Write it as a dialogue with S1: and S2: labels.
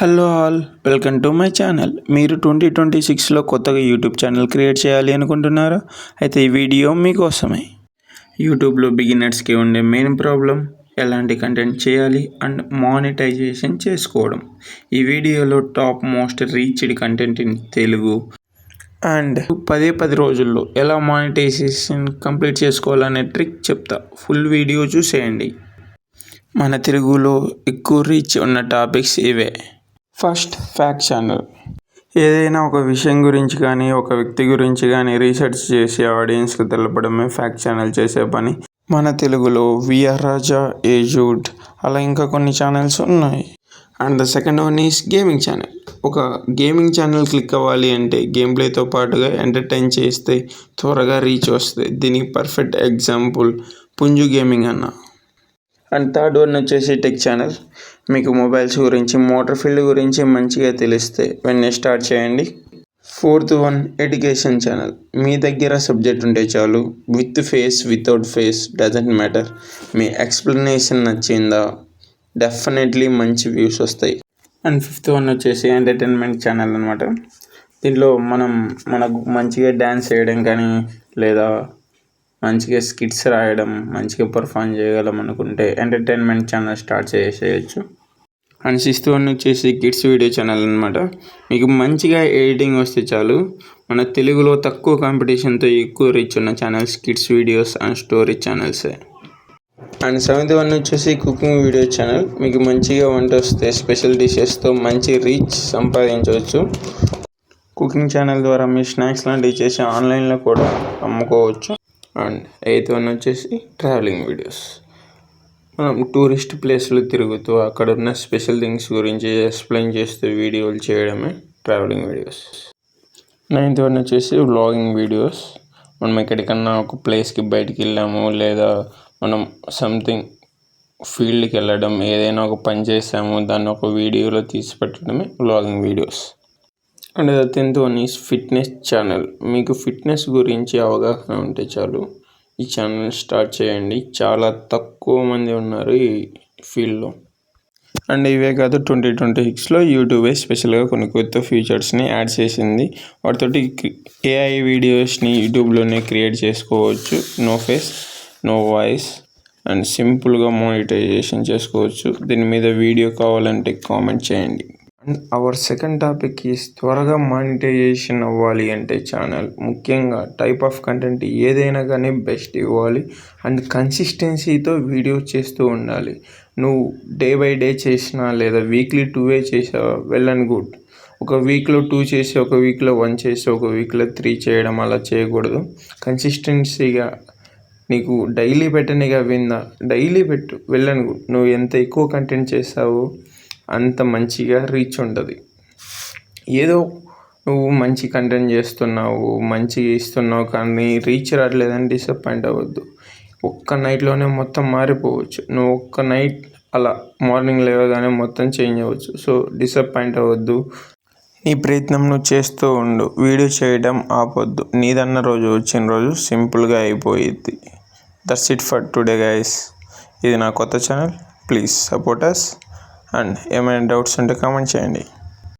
S1: Hello all, welcome to my channel. మీరు 2026లో కొత్తగా YouTube channel create చేయాలి అనుకుంటున్నారా? అయితే ఈ వీడియో మీకోసమే. యూట్యూబ్లో బిగినర్స్కి ఉండే మెయిన్ ప్రాబ్లం ఎలాంటి కంటెంట్ చేయాలి అండ్ మానిటైజేషన్ చేసుకోవడం. ఈ వీడియోలో top most reached content in Telugu and 10 రోజుల్లో ఎలా మానిటైజేషన్ కంప్లీట్ చేసుకోవాలనే ట్రిక్ చెప్తా. ఫుల్ వీడియో చూసేయండి. మన తెలుగులో ఎక్కువ రీచ్ ఉన్న టాపిక్స్ ఇవే. First, fact channel. ఏదైనా ఒక విషయం గురించి కానీ ఒక వ్యక్తి గురించి కానీ రీసెర్చ్ చేసి ఆడియన్స్కి తెలపడమే ఫ్యాక్ట్ ఛానల్ చేసే పని. మన తెలుగులో విఆర్ రాజా, ఏజూడ్, అలా ఇంకా కొన్ని ఛానల్స్ ఉన్నాయి. And the second one is gaming channel. ఒక గేమింగ్ ఛానల్ క్లిక్ అవ్వాలి అంటే గేమ్ ప్లేతో పాటుగా ఎంటర్టైన్ చేస్తే త్వరగా రీచ్ వస్తుంది. దీనికి పర్ఫెక్ట్ ఎగ్జాంపుల్ పుంజు గేమింగ్ అన్న. అండ్ థర్డ్ వన్ వచ్చేసి టెక్ ఛానల్. మీకు మొబైల్స్ గురించి, మోటార్ ఫీల్డ్ గురించి మంచిగా తెలిస్తే వెంటనే స్టార్ట్ చేయండి. Fourth one education channel. మీ దగ్గర సబ్జెక్ట్ ఉంటే చాలు, with face without face doesn't matter. మీ ఎక్స్ప్లెనేషన్ నచ్చిందా, డెఫినెట్లీ మంచి వ్యూస్ వస్తాయి. అండ్ ఫిఫ్త్ వన్ వచ్చేసి ఎంటర్టైన్మెంట్ ఛానల్ అనమాట. దీంట్లో మనకు మంచిగా డ్యాన్స్ చేయడం కానీ లేదా మంచిగా స్కిట్స్ రాయడం, మంచిగా పర్ఫామ్ చేయగలం అనుకుంటే ఎంటర్టైన్మెంట్ ఛానల్ స్టార్ట్ చేసేయచ్చు. అండ్ సిక్స్త్ వన్ వచ్చేసి కిడ్స్ వీడియో ఛానల్ అనమాట. మీకు మంచిగా ఎడిటింగ్ వస్తే చాలు. మన తెలుగులో తక్కువ కాంపిటీషన్తో ఎక్కువ రీచ్ ఉన్న channels kids videos and story ఛానల్సే. అండ్ సెవెంత్ వన్ వచ్చేసి కుకింగ్ వీడియో ఛానల్. మీకు మంచిగా వంట వస్తే స్పెషల్ డిషెస్తో మంచి రీచ్ సంపాదించవచ్చు. కుకింగ్ ఛానల్ ద్వారా మీ స్నాక్స్ లాంటివి చేసి ఆన్లైన్లో కూడా అమ్ముకోవచ్చు. అండ్ ఎయిత్ వన్ వచ్చేసి ట్రావెలింగ్ వీడియోస్. మనం టూరిస్ట్ ప్లేస్లు తిరుగుతూ అక్కడ ఉన్న స్పెషల్ థింగ్స్ గురించి ఎక్స్ప్లెయిన్ చేస్తూ వీడియోలు చేయడమే ట్రావెలింగ్ వీడియోస్. నైన్త్ వన్ వచ్చేసి వ్లాగింగ్ వీడియోస్. మనం ఎక్కడికన్నా ఒక ప్లేస్కి బయటికి వెళ్ళాము లేదా మనం సంథింగ్ ఫీల్డ్కి వెళ్ళడం, ఏదైనా ఒక పని చేసాము, దాన్ని ఒక వీడియోలో తీసి పెట్టడమే vlogging videos. And the 10th one is fitness channel. మీకు ఫిట్నెస్ గురించి అవగాహన ఉంటే చాలు, ఈ ఛానల్ స్టార్ట్ చేయండి. చాలా తక్కువ మంది ఉన్నారు ఈ ఫీల్డ్లో. అండ్ ఇవే కాదు, 2026లో యూట్యూబే స్పెషల్గా కొన్ని కొత్త ఫీచర్స్ని యాడ్ చేసింది. వాటితోటి ఏఐ వీడియోస్ని యూట్యూబ్లోనే క్రియేట్ చేసుకోవచ్చు. No face, no voice and సింపుల్గా మానిటైజేషన్ చేసుకోవచ్చు. దీని మీద వీడియో కావాలంటే కామెంట్ చేయండి. And our second topic is త్వరగా మానిటైజేషన్ అవ్వాలి అంటే ఛానల్ ముఖ్యంగా టైప్ ఆఫ్ కంటెంట్ ఏదైనా కానీ బెస్ట్ ఇవ్వాలి అండ్ కన్సిస్టెన్సీతో వీడియో చేస్తూ ఉండాలి. నువ్వు డే బై డే చేసినా లేదా వీక్లీ 2 చేసావా, వెల్ అండ్ గుడ్. ఒక వీక్లో 2 చేసి, ఒక వీక్లో 1 చేసి, ఒక వీక్లో 3 చేయడం అలా చేయకూడదు. కన్సిస్టెన్సీగా నీకు డైలీ పెట్టనిగా విందా, డైలీ పెట్టు, వెల్ అండ్ గుడ్. నువ్వు ఎంత ఎక్కువ కంటెంట్ చేస్తావో అంత మంచిగా రీచ్ ఉంటుంది. ఏదో నువ్వు మంచి కంటెంట్ చేస్తున్నావు, మంచిగా ఇస్తున్నావు కానీ రీచ్ రావట్లేదని డిసప్పాయింట్ అవ్వద్దు. ఒక్క నైట్లోనే మొత్తం మారిపోవచ్చు. నువ్వు ఒక్క నైట్ అలా మార్నింగ్ లేవగానే మొత్తం చేంజ్ అవ్వచ్చు. సో డిసప్పాయింట్ అవ్వద్దు. నీ ప్రయత్నం నువ్వు చేస్తూ ఉండు, వీడియో చేయడం ఆపొద్దు. నీదన్న రోజు వచ్చిన రోజు సింపుల్గా అయిపోయిద్ది. That's it for today guys. ఇది నా కొత్త channel, please support us. And ఏమైనా డౌట్స్ ఉంటే కామెంట్ చేయండి.